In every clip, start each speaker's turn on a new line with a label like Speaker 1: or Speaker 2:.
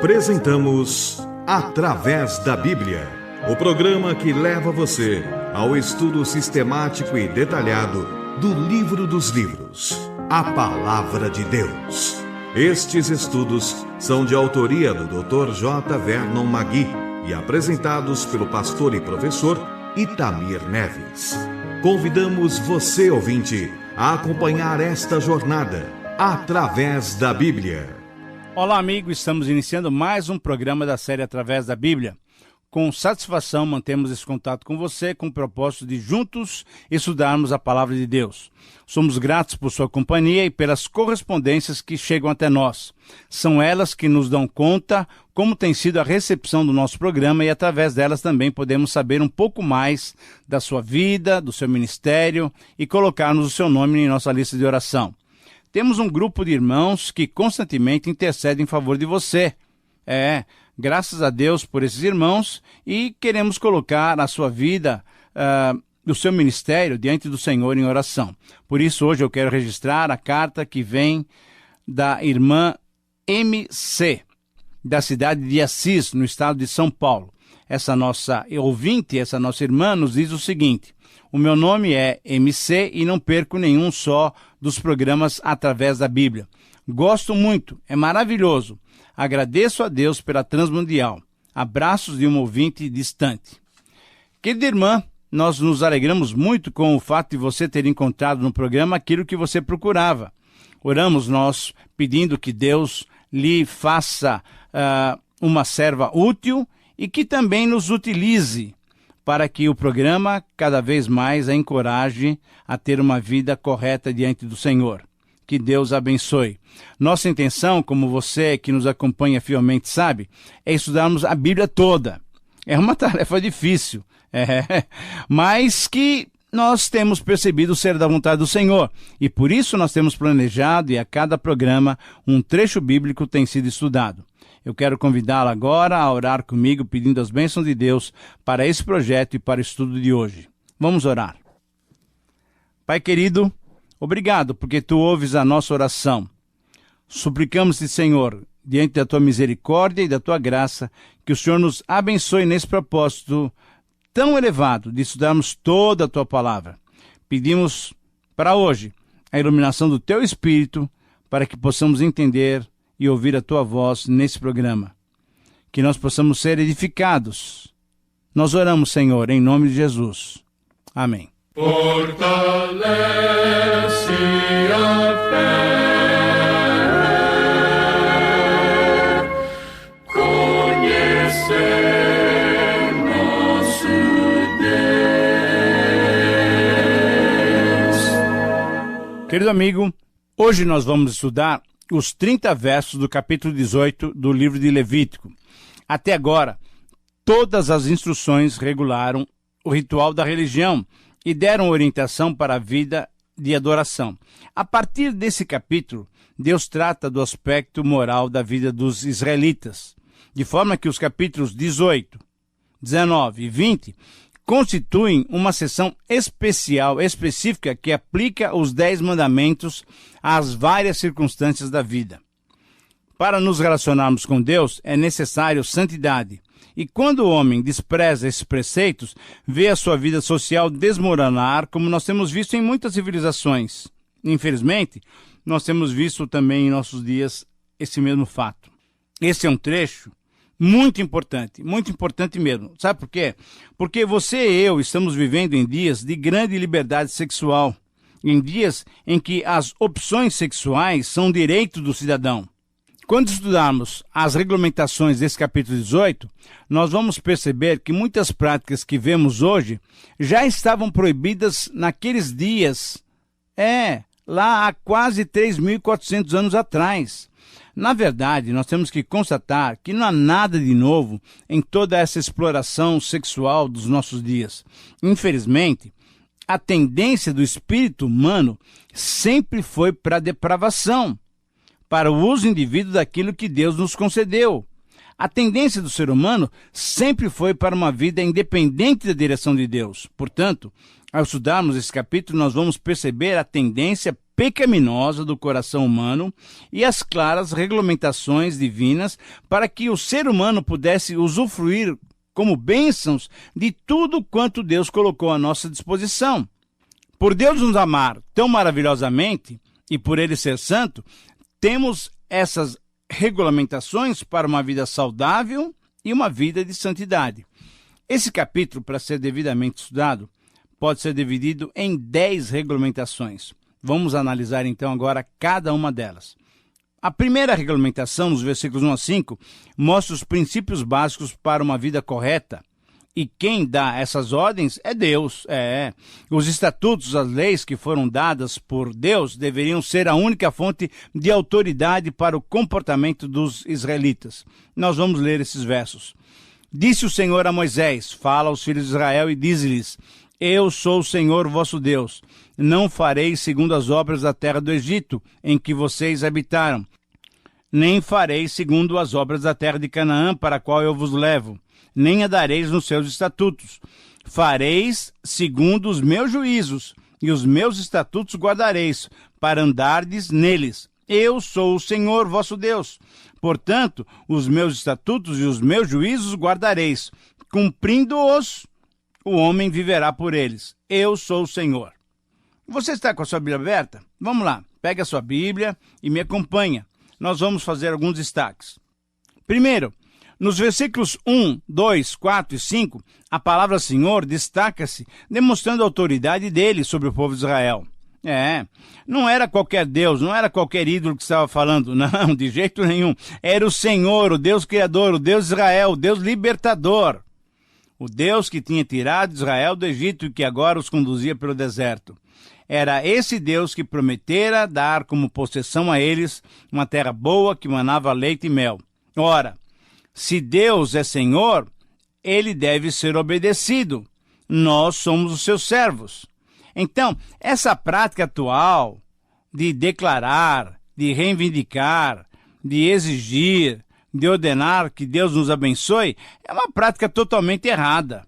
Speaker 1: Apresentamos Através da Bíblia, o programa que leva você ao estudo sistemático e detalhado do Livro dos Livros, a Palavra de Deus. Estes estudos são de autoria do Dr. J. Vernon Magui e apresentados pelo pastor e professor Itamir Neves. Convidamos você, ouvinte, a acompanhar esta jornada através da Bíblia.
Speaker 2: Olá, amigo, estamos iniciando mais um programa da série Através da Bíblia. Com satisfação, mantemos esse contato com você com o propósito de juntos estudarmos a Palavra de Deus. Somos gratos por sua companhia e pelas correspondências que chegam até nós. São elas que nos dão conta como tem sido a recepção do nosso programa e através delas também podemos saber um pouco mais da sua vida, do seu ministério e colocarmos o seu nome em nossa lista de oração. Temos um grupo de irmãos que constantemente intercedem em favor de você. Graças a Deus por esses irmãos e queremos colocar a sua vida, o seu ministério diante do Senhor em oração. Por isso hoje eu quero registrar a carta que vem da irmã MC, da cidade de Assis, no estado de São Paulo. Essa nossa ouvinte, essa nossa irmã nos diz o seguinte: o meu nome é MC e não perco nenhum só dos programas através da Bíblia. Gosto muito, é maravilhoso. Agradeço a Deus pela Transmundial. Abraços de um ouvinte distante. Querida irmã, nós nos alegramos muito com o fato de você ter encontrado no programa aquilo que você procurava. Oramos nós pedindo que Deus lhe faça uma serva útil e que também nos utilize para que o programa cada vez mais a encoraje a ter uma vida correta diante do Senhor. Que Deus abençoe. Nossa intenção, como você que nos acompanha fielmente sabe, é estudarmos a Bíblia toda. É uma tarefa difícil, mas que nós temos percebido ser da vontade do Senhor. E por isso nós temos planejado e a cada programa um trecho bíblico tem sido estudado. Eu quero convidá-la agora a orar comigo, pedindo as bênçãos de Deus para esse projeto e para o estudo de hoje. Vamos orar. Pai querido, obrigado porque Tu ouves a nossa oração. Suplicamos-te, Senhor, diante da Tua misericórdia e da Tua graça, que o Senhor nos abençoe nesse propósito tão elevado de estudarmos toda a Tua palavra. Pedimos para hoje a iluminação do Teu Espírito para que possamos entender e ouvir a Tua voz nesse programa. Que nós possamos ser edificados. Nós oramos, Senhor, em nome de Jesus. Amém.
Speaker 3: Fortalece a fé, conhecer nosso Deus.
Speaker 2: Querido amigo, hoje nós vamos estudar os 30 versos do capítulo 18 do livro de Levítico. Até agora, todas as instruções regularam o ritual da religião e deram orientação para a vida de adoração. A partir desse capítulo, Deus trata do aspecto moral da vida dos israelitas, de forma que os capítulos 18, 19 e 20 constituem uma seção específica que aplica os 10 mandamentos às várias circunstâncias da vida. Para nos relacionarmos com Deus, é necessário santidade. E quando o homem despreza esses preceitos, vê a sua vida social desmoronar, como nós temos visto em muitas civilizações. Infelizmente, nós temos visto também em nossos dias esse mesmo fato. Esse é um trecho muito importante mesmo. Sabe por quê? Porque você e eu estamos vivendo em dias de grande liberdade sexual, em dias em que as opções sexuais são direito do cidadão. Quando estudarmos as regulamentações desse capítulo 18, nós vamos perceber que muitas práticas que vemos hoje já estavam proibidas naqueles dias, lá há quase 3.400 anos atrás. Na verdade, nós temos que constatar que não há nada de novo em toda essa exploração sexual dos nossos dias. Infelizmente, a tendência do espírito humano sempre foi para a depravação, para o uso indivíduo daquilo que Deus nos concedeu. A tendência do ser humano sempre foi para uma vida independente da direção de Deus. Portanto, ao estudarmos esse capítulo, nós vamos perceber a tendência pecaminosa do coração humano e as claras regulamentações divinas para que o ser humano pudesse usufruir como bênçãos de tudo quanto Deus colocou à nossa disposição. Por Deus nos amar tão maravilhosamente e por Ele ser santo, temos essas regulamentações para uma vida saudável e uma vida de santidade. Esse capítulo, para ser devidamente estudado, pode ser dividido em 10 regulamentações. Vamos analisar então agora cada uma delas. A primeira regulamentação, nos versículos 1 a 5, mostra os princípios básicos para uma vida correta. E quem dá essas ordens é Deus. Os estatutos, as leis que foram dadas por Deus deveriam ser a única fonte de autoridade para o comportamento dos israelitas. Nós vamos ler esses versos. Disse o Senhor a Moisés, fala aos filhos de Israel e diz-lhes: Eu sou o Senhor vosso Deus. Não farei segundo as obras da terra do Egito, em que vocês habitaram. Nem farei segundo as obras da terra de Canaã, para a qual eu vos levo. Nem andareis nos seus estatutos. Fareis segundo os meus juízos, e os meus estatutos guardareis, para andardes neles. Eu sou o Senhor vosso Deus. Portanto, os meus estatutos e os meus juízos guardareis. Cumprindo-os, o homem viverá por eles. Eu sou o Senhor. Você está com a sua Bíblia aberta? Vamos lá, pega a sua Bíblia e me acompanha. Nós vamos fazer alguns destaques. Primeiro, nos versículos 1, 2, 4 e 5, a palavra Senhor destaca-se, demonstrando a autoridade dele sobre o povo de Israel. Não era qualquer Deus, não era qualquer ídolo que estava falando, não, de jeito nenhum. Era o Senhor, o Deus Criador, o Deus de Israel, o Deus libertador. O Deus que tinha tirado Israel do Egito e que agora os conduzia pelo deserto. Era esse Deus que prometera dar como possessão a eles uma terra boa que manava leite e mel. Ora, se Deus é Senhor, ele deve ser obedecido. Nós somos os seus servos. Então, essa prática atual de declarar, de reivindicar, de exigir, de ordenar que Deus nos abençoe, é uma prática totalmente errada.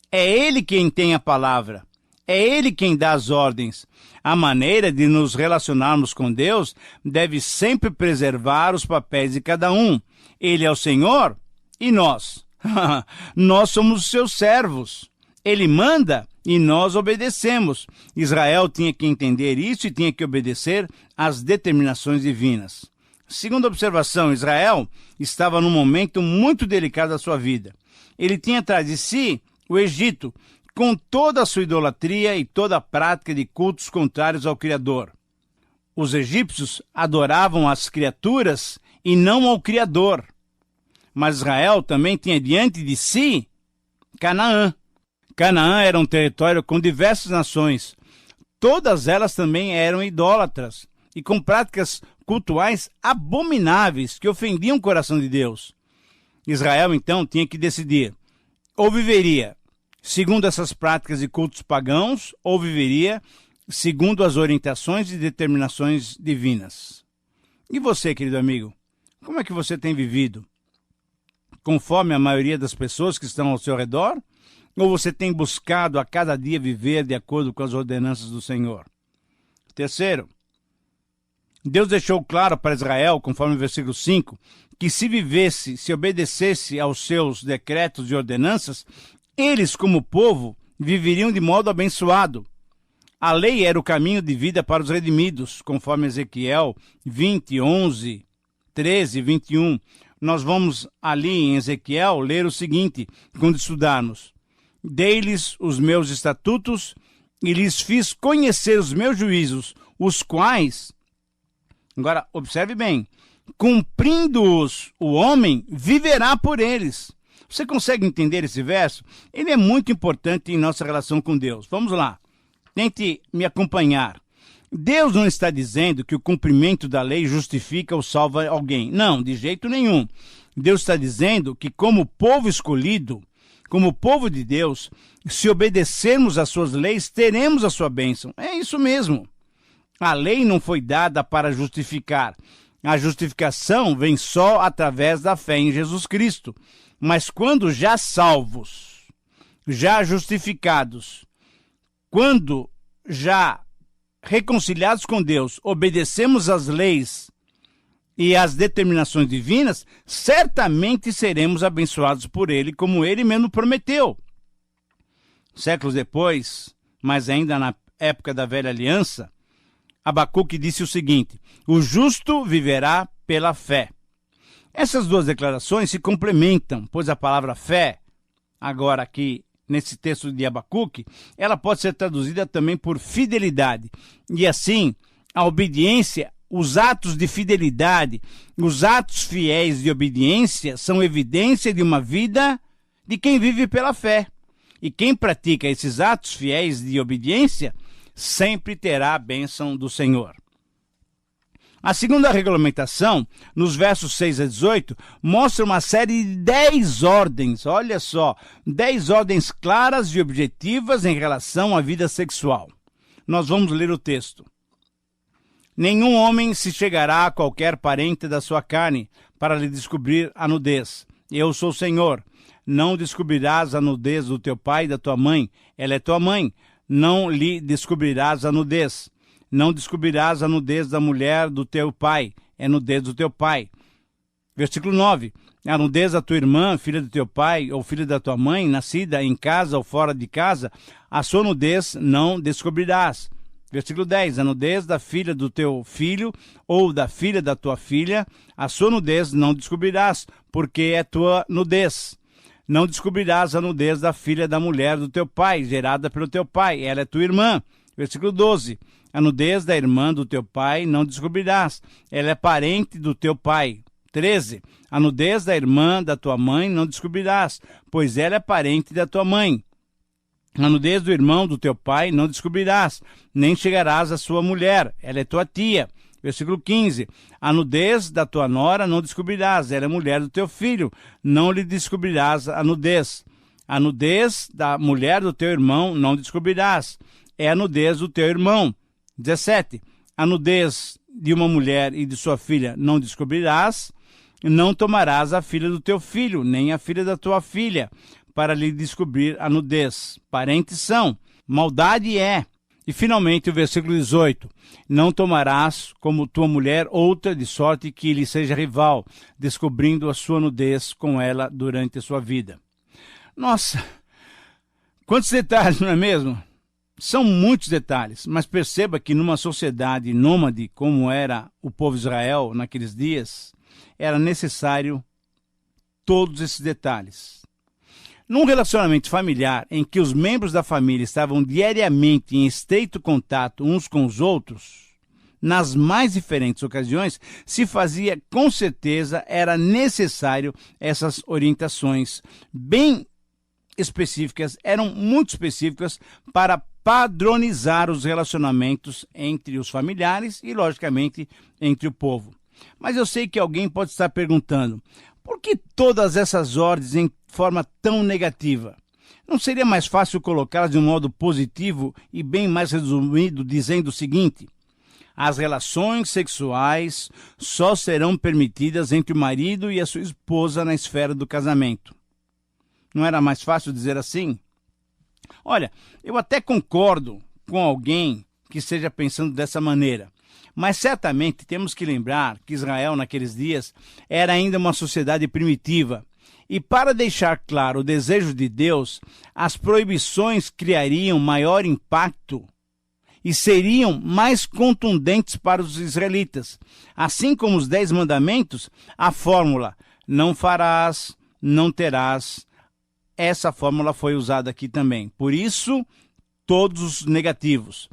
Speaker 2: É Ele quem tem a palavra. É Ele quem dá as ordens. A maneira de nos relacionarmos com Deus deve sempre preservar os papéis de cada um. Ele é o Senhor e nós. Nós somos os seus servos. Ele manda e nós obedecemos. Israel tinha que entender isso e tinha que obedecer às determinações divinas. Segunda observação, Israel estava num momento muito delicado da sua vida. Ele tinha atrás de si o Egito, com toda a sua idolatria e toda a prática de cultos contrários ao Criador. Os egípcios adoravam as criaturas e não ao Criador. Mas Israel também tinha diante de si Canaã. Canaã era um território com diversas nações. Todas elas também eram idólatras e com práticas cultuais abomináveis que ofendiam o coração de Deus. Israel, então, tinha que decidir: ou viveria segundo essas práticas de cultos pagãos, ou viveria segundo as orientações e determinações divinas. E você, querido amigo, como é que você tem vivido? Conforme a maioria das pessoas que estão ao seu redor? Ou você tem buscado a cada dia viver de acordo com as ordenanças do Senhor? Terceiro, Deus deixou claro para Israel, conforme o versículo 5, que se vivesse, se obedecesse aos seus decretos e ordenanças, eles, como povo, viveriam de modo abençoado. A lei era o caminho de vida para os redimidos, conforme Ezequiel 20, 11, 13 e 21. Nós vamos ali em Ezequiel ler o seguinte, quando estudarmos: Dei-lhes os meus estatutos e lhes fiz conhecer os meus juízos, os quais, agora observe bem, cumprindo-os, o homem viverá por eles. Você consegue entender esse verso? Ele é muito importante em nossa relação com Deus. Vamos lá, tente me acompanhar. Deus não está dizendo que o cumprimento da lei justifica ou salva alguém. Não, de jeito nenhum. Deus está dizendo que, como povo escolhido, como povo de Deus, se obedecermos às suas leis, teremos a sua bênção. É isso mesmo. A lei não foi dada para justificar. A justificação vem só através da fé em Jesus Cristo. Mas quando já salvos, já justificados, quando já reconciliados com Deus, obedecemos às leis e às determinações divinas, certamente seremos abençoados por Ele, como Ele mesmo prometeu. Séculos depois, mas ainda na época da velha aliança, Abacuque disse o seguinte: o justo viverá pela fé. Essas duas declarações se complementam, pois a palavra fé, agora aqui nesse texto de Abacuque, ela pode ser traduzida também por fidelidade. E assim, a obediência, os atos de fidelidade, os atos fiéis de obediência são evidência de uma vida de quem vive pela fé. E quem pratica esses atos fiéis de obediência sempre terá a bênção do Senhor. A segunda regulamentação, nos versos 6 a 18, mostra uma série de 10 ordens, olha só, 10 ordens claras e objetivas em relação à vida sexual. Nós vamos ler o texto. Nenhum homem se chegará a qualquer parente da sua carne para lhe descobrir a nudez. Eu sou o Senhor. Não descobrirás a nudez do teu pai e da tua mãe. Ela é tua mãe. Não lhe descobrirás a nudez. Não descobrirás a nudez da mulher do teu pai. É nudez do teu pai. Versículo 9. A nudez da tua irmã, filha do teu pai ou filha da tua mãe, nascida em casa ou fora de casa, a sua nudez não descobrirás. Versículo 10. A nudez da filha do teu filho ou da filha da tua filha, a sua nudez não descobrirás, porque é tua nudez. Não descobrirás a nudez da filha da mulher do teu pai, gerada pelo teu pai. Ela é tua irmã. Versículo 12. A nudez da irmã do teu pai não descobrirás. Ela é parente do teu pai. 13. A nudez da irmã da tua mãe não descobrirás, pois ela é parente da tua mãe. A nudez do irmão do teu pai não descobrirás, nem chegarás à sua mulher. Ela é tua tia. Versículo 15. A nudez da tua nora não descobrirás, ela é mulher do teu filho. Não lhe descobrirás a nudez. A nudez da mulher do teu irmão não descobrirás, é a nudez do teu irmão. 17. A nudez de uma mulher e de sua filha não descobrirás. Não tomarás a filha do teu filho, nem a filha da tua filha, para lhe descobrir a nudez. Parentes são, maldade é. E finalmente o versículo 18. Não tomarás como tua mulher outra, de sorte que lhe seja rival, descobrindo a sua nudez com ela durante a sua vida. Nossa, quantos detalhes, não é mesmo? São muitos detalhes, mas perceba que numa sociedade nômade, como era o povo de Israel naqueles dias, era necessário todos esses detalhes. Num relacionamento familiar em que os membros da família estavam diariamente em estreito contato uns com os outros, nas mais diferentes ocasiões, se fazia, com certeza, era necessário essas orientações bem específicas, eram muito específicas para padronizar os relacionamentos entre os familiares e, logicamente, entre o povo. Mas eu sei que alguém pode estar perguntando, por que todas essas ordens em forma tão negativa? Não seria mais fácil colocá-las de um modo positivo e bem mais resumido, dizendo o seguinte: as relações sexuais só serão permitidas entre o marido e a sua esposa na esfera do casamento? Não era mais fácil dizer assim? Olha, eu até concordo com alguém que esteja pensando dessa maneira, mas certamente temos que lembrar que Israel naqueles dias era ainda uma sociedade primitiva. E para deixar claro o desejo de Deus, as proibições criariam maior impacto e seriam mais contundentes para os israelitas. Assim como os 10 mandamentos, a fórmula não farás, não terás, essa fórmula foi usada aqui também. Por isso, todos os negativos.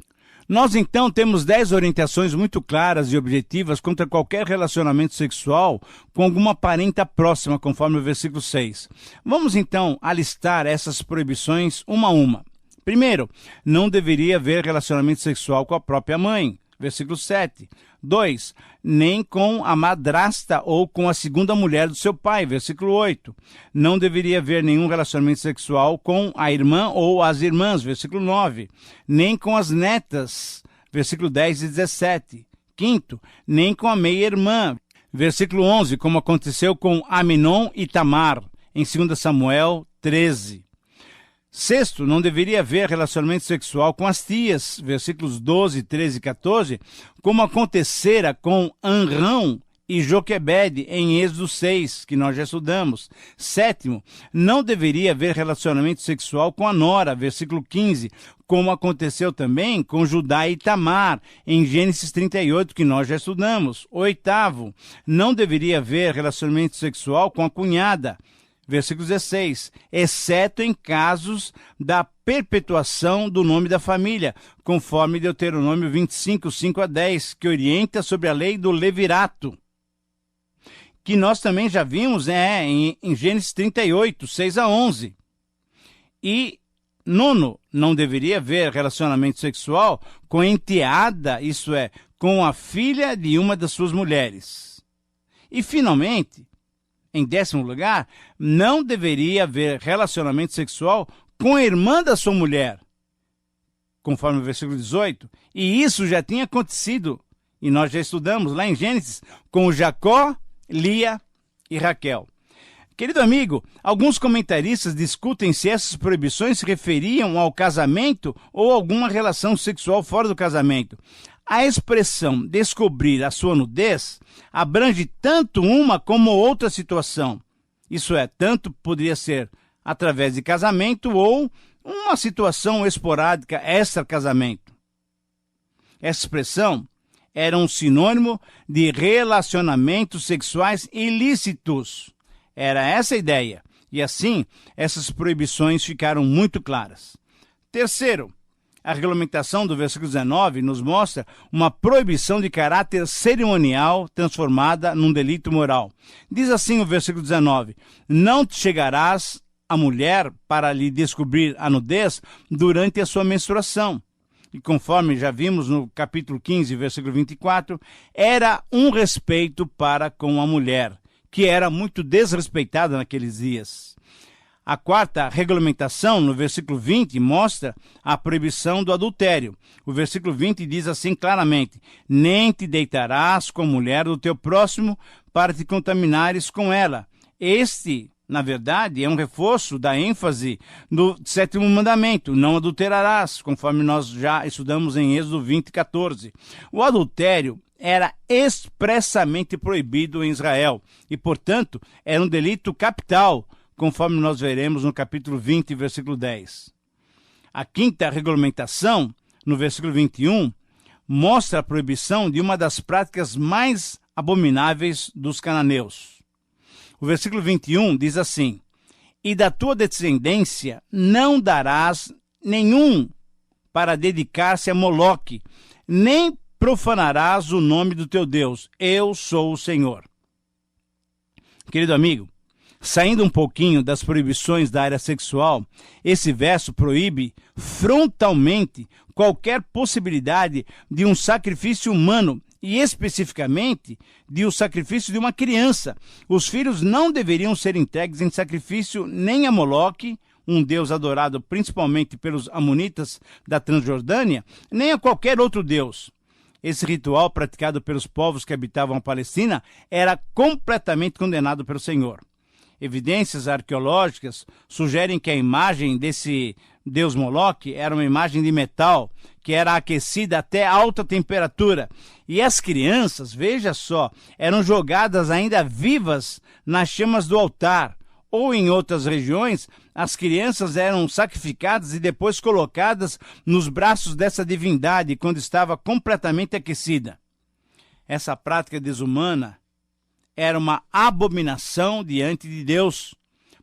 Speaker 2: Nós, então, temos 10 orientações muito claras e objetivas contra qualquer relacionamento sexual com alguma parenta próxima, conforme o versículo 6. Vamos, então, alistar essas proibições uma a uma. Primeiro, não deveria haver relacionamento sexual com a própria mãe. Versículo 7. 2. Nem com a madrasta ou com a segunda mulher do seu pai. Versículo 8. Não deveria haver nenhum relacionamento sexual com a irmã ou as irmãs. Versículo 9. Nem com as netas. Versículo 10 e 17. 5. Nem com a meia-irmã. Versículo 11, como aconteceu com Aminon e Tamar, em 2 Samuel 13. Sexto, não deveria haver relacionamento sexual com as tias, versículos 12, 13 e 14, como acontecera com Amrão e Joquebede em Êxodo 6, que nós já estudamos. Sétimo, não deveria haver relacionamento sexual com a nora, versículo 15, como aconteceu também com Judá e Tamar, em Gênesis 38, que nós já estudamos. Oitavo, não deveria haver relacionamento sexual com a cunhada, versículo 16, exceto em casos da perpetuação do nome da família, conforme Deuteronômio 25, 5 a 10, que orienta sobre a lei do levirato, que nós também já vimos em Gênesis 38, 6 a 11. E nono, não deveria haver relacionamento sexual com a enteada, isso é, com a filha de uma das suas mulheres. E, finalmente, em 10º lugar, não deveria haver relacionamento sexual com a irmã da sua mulher, conforme o versículo 18. E isso já tinha acontecido, e nós já estudamos lá em Gênesis, com Jacó, Lia e Raquel. Querido amigo, alguns comentaristas discutem se essas proibições se referiam ao casamento ou alguma relação sexual fora do casamento. A expressão descobrir a sua nudez abrange tanto uma como outra situação. Isso é, tanto poderia ser através de casamento ou uma situação esporádica extra-casamento. Essa expressão era um sinônimo de relacionamentos sexuais ilícitos. Era essa a ideia. E assim, essas proibições ficaram muito claras. Terceiro, a regulamentação do versículo 19 nos mostra uma proibição de caráter cerimonial transformada num delito moral. Diz assim o versículo 19: não te chegarás à mulher para lhe descobrir a nudez durante a sua menstruação. E conforme já vimos no capítulo 15, versículo 24, era um respeito para com a mulher, que era muito desrespeitada naqueles dias. A quarta regulamentação, no versículo 20, mostra a proibição do adultério. O versículo 20 diz assim claramente: nem te deitarás com a mulher do teu próximo para te contaminares com ela. Este, na verdade, é um reforço da ênfase do 7º mandamento: não adulterarás, conforme nós já estudamos em Êxodo 20, 14. O adultério era expressamente proibido em Israel e, portanto, era um delito capital, conforme nós veremos no capítulo 20, versículo 10. A quinta regulamentação, no versículo 21, mostra a proibição de uma das práticas mais abomináveis dos cananeus. O versículo 21 diz assim: e da tua descendência não darás nenhum para dedicar-se a Moloque, nem profanarás o nome do teu Deus. Eu sou o Senhor. Querido amigo, saindo um pouquinho das proibições da área sexual, esse verso proíbe frontalmente qualquer possibilidade de um sacrifício humano, e especificamente de o sacrifício de uma criança. Os filhos não deveriam ser entregues em sacrifício nem a Moloque, um deus adorado principalmente pelos amonitas da Transjordânia, nem a qualquer outro deus. Esse ritual praticado pelos povos que habitavam a Palestina era completamente condenado pelo Senhor. Evidências arqueológicas sugerem que a imagem desse deus Moloque era uma imagem de metal que era aquecida até alta temperatura. E as crianças, veja só, eram jogadas ainda vivas nas chamas do altar. Ou em outras regiões, as crianças eram sacrificadas e depois colocadas nos braços dessa divindade quando estava completamente aquecida. Essa prática desumana era uma abominação diante de Deus,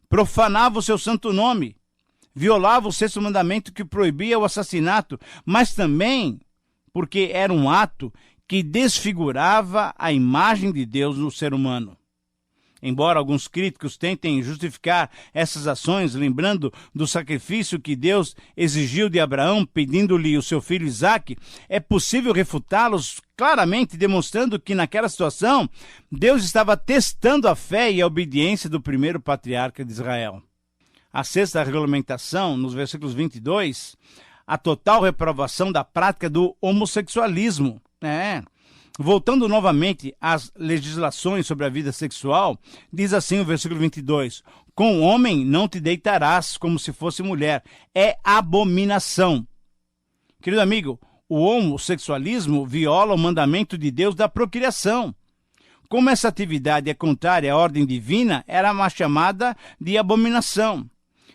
Speaker 2: profanava o seu santo nome, violava o 6º mandamento que proibia o assassinato, mas também porque era um ato que desfigurava a imagem de Deus no ser humano. Embora alguns críticos tentem justificar essas ações, lembrando do sacrifício que Deus exigiu de Abraão, pedindo-lhe o seu filho Isaque, é possível refutá-los claramente, demonstrando que naquela situação Deus estava testando a fé e a obediência do primeiro patriarca de Israel. A sexta regulamentação, nos versículos 22, a total reprovação da prática do homossexualismo. Voltando novamente às legislações sobre a vida sexual, diz assim o versículo 22: Com homem não te deitarás como se fosse mulher. É abominação. Querido amigo, o homossexualismo viola o mandamento de Deus da procriação. Como essa atividade é contrária à ordem divina, era uma chamada de abominação.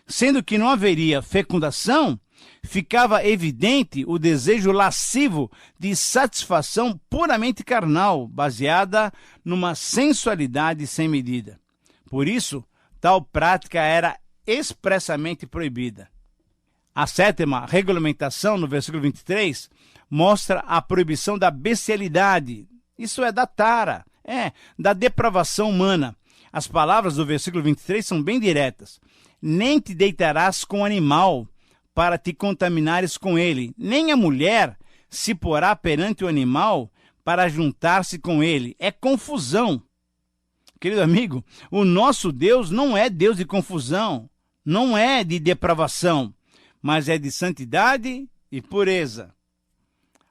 Speaker 2: Sendo que não haveria fecundação, ficava evidente o desejo lascivo de satisfação puramente carnal, baseada numa sensualidade sem medida. Por isso, tal prática era expressamente proibida. A 7ª regulamentação, no versículo 23, mostra a proibição da bestialidade, isso é, da tara, da depravação humana. As palavras do versículo 23 são bem diretas. Nem te deitarás com animal, para te contaminares com ele, nem a mulher se porá perante o animal para juntar-se com ele. É confusão. Querido amigo, o nosso Deus não é Deus de confusão, não é de depravação, mas é de santidade e pureza.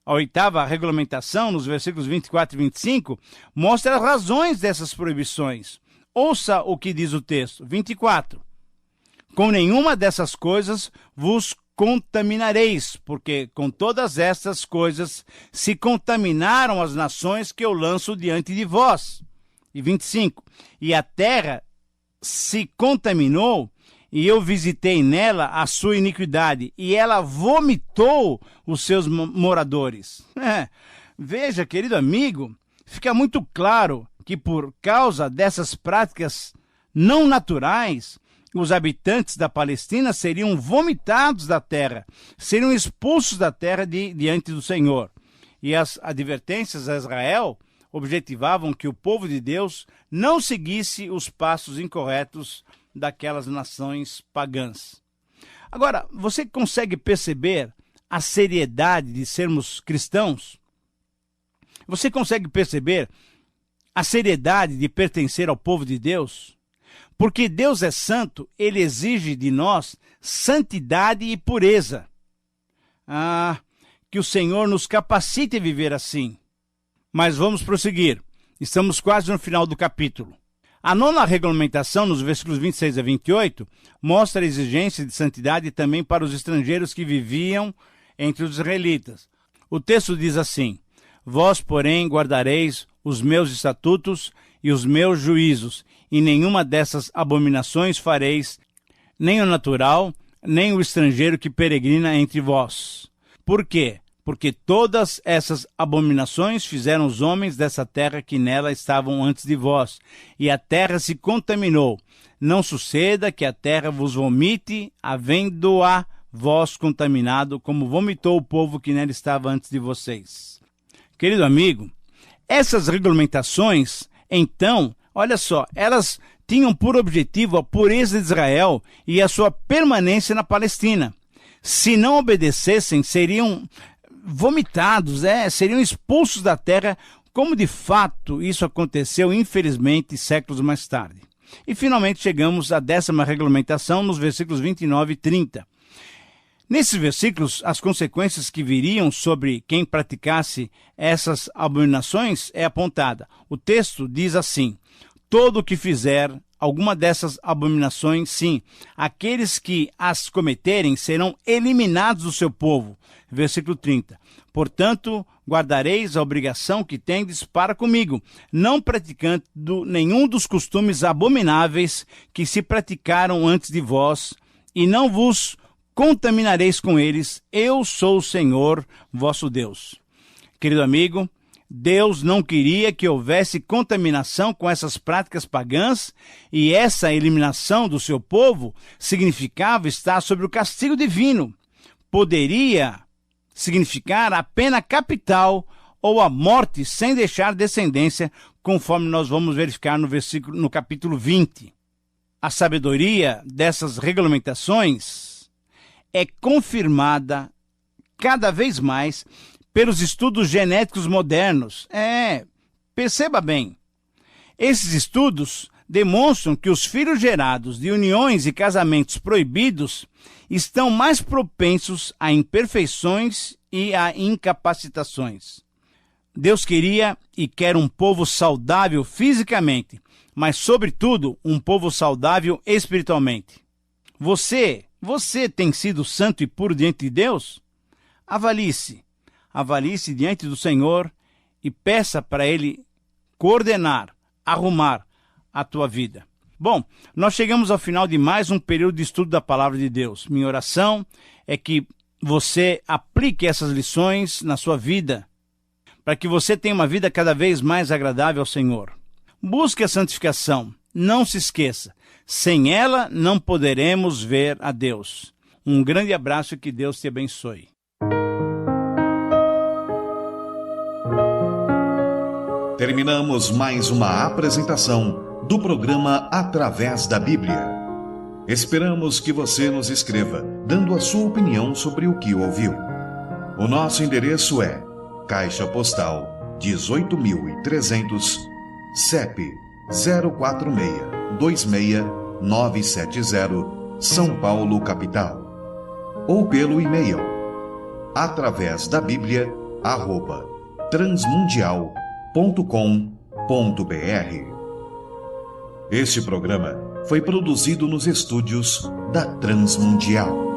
Speaker 2: A 8ª regulamentação, nos versículos 24 e 25, mostra as razões dessas proibições. Ouça o que diz o texto. 24. Com nenhuma dessas coisas vos contaminareis, porque com todas estas coisas se contaminaram as nações que eu lanço diante de vós. E 25. E a terra se contaminou, e eu visitei nela a sua iniquidade, e ela vomitou os seus moradores. Veja, querido amigo, fica muito claro que por causa dessas práticas não naturais, os habitantes da Palestina seriam vomitados da terra, seriam expulsos da terra diante do Senhor. E as advertências a Israel objetivavam que o povo de Deus não seguisse os passos incorretos daquelas nações pagãs. Agora, você consegue perceber a seriedade de sermos cristãos? Você consegue perceber a seriedade de pertencer ao povo de Deus? Porque Deus é santo, ele exige de nós santidade e pureza. Que o Senhor nos capacite a viver assim. Mas vamos prosseguir. Estamos quase no final do capítulo. A 9ª regulamentação, nos versículos 26 a 28, mostra a exigência de santidade também para os estrangeiros que viviam entre os israelitas. O texto diz assim: Vós, porém, guardareis os meus estatutos e os meus juízos, e nenhuma dessas abominações fareis, nem o natural, nem o estrangeiro que peregrina entre vós. Por quê? Porque todas essas abominações fizeram os homens dessa terra que nela estavam antes de vós, e a terra se contaminou. Não suceda que a terra vos vomite, havendo-a vós contaminado, como vomitou o povo que nela estava antes de vocês. Querido amigo, essas regulamentações, então, olha só, elas tinham por objetivo a pureza de Israel e a sua permanência na Palestina. Se não obedecessem, seriam vomitados, seriam expulsos da terra, como de fato isso aconteceu, infelizmente, séculos mais tarde. E finalmente chegamos à 10ª regulamentação, nos versículos 29 e 30. Nesses versículos, as consequências que viriam sobre quem praticasse essas abominações é apontada. O texto diz assim: todo o que fizer alguma dessas abominações, sim, aqueles que as cometerem serão eliminados do seu povo. Versículo 30. Portanto, guardareis a obrigação que tendes para comigo, não praticando nenhum dos costumes abomináveis que se praticaram antes de vós, e não vos contaminareis com eles. Eu sou o Senhor, vosso Deus. Querido amigo, Deus não queria que houvesse contaminação com essas práticas pagãs, e essa eliminação do seu povo significava estar sob o castigo divino. Poderia significar a pena capital ou a morte sem deixar descendência, conforme nós vamos verificar no capítulo 20. A sabedoria dessas regulamentações é confirmada cada vez mais pelos estudos genéticos modernos. Perceba bem, esses estudos demonstram que os filhos gerados de uniões e casamentos proibidos estão mais propensos a imperfeições e a incapacitações. Deus queria e quer um povo saudável fisicamente, mas, sobretudo, um povo saudável espiritualmente. Você tem sido santo e puro diante de Deus? Avalie-se diante do Senhor e peça para Ele coordenar, arrumar a tua vida. Bom, nós chegamos ao final de mais um período de estudo da Palavra de Deus. Minha oração é que você aplique essas lições na sua vida, para que você tenha uma vida cada vez mais agradável ao Senhor. Busque a santificação. Não se esqueça, sem ela não poderemos ver a Deus. Um grande abraço e que Deus te abençoe.
Speaker 1: Terminamos mais uma apresentação do programa Através da Bíblia. Esperamos que você nos escreva, dando a sua opinião sobre o que ouviu. O nosso endereço é Caixa Postal 18.300, CEP 046-26970, São Paulo, capital. Ou pelo e-mail atravesdabiblia@transmundial.com.br. Este programa foi produzido nos estúdios da Transmundial.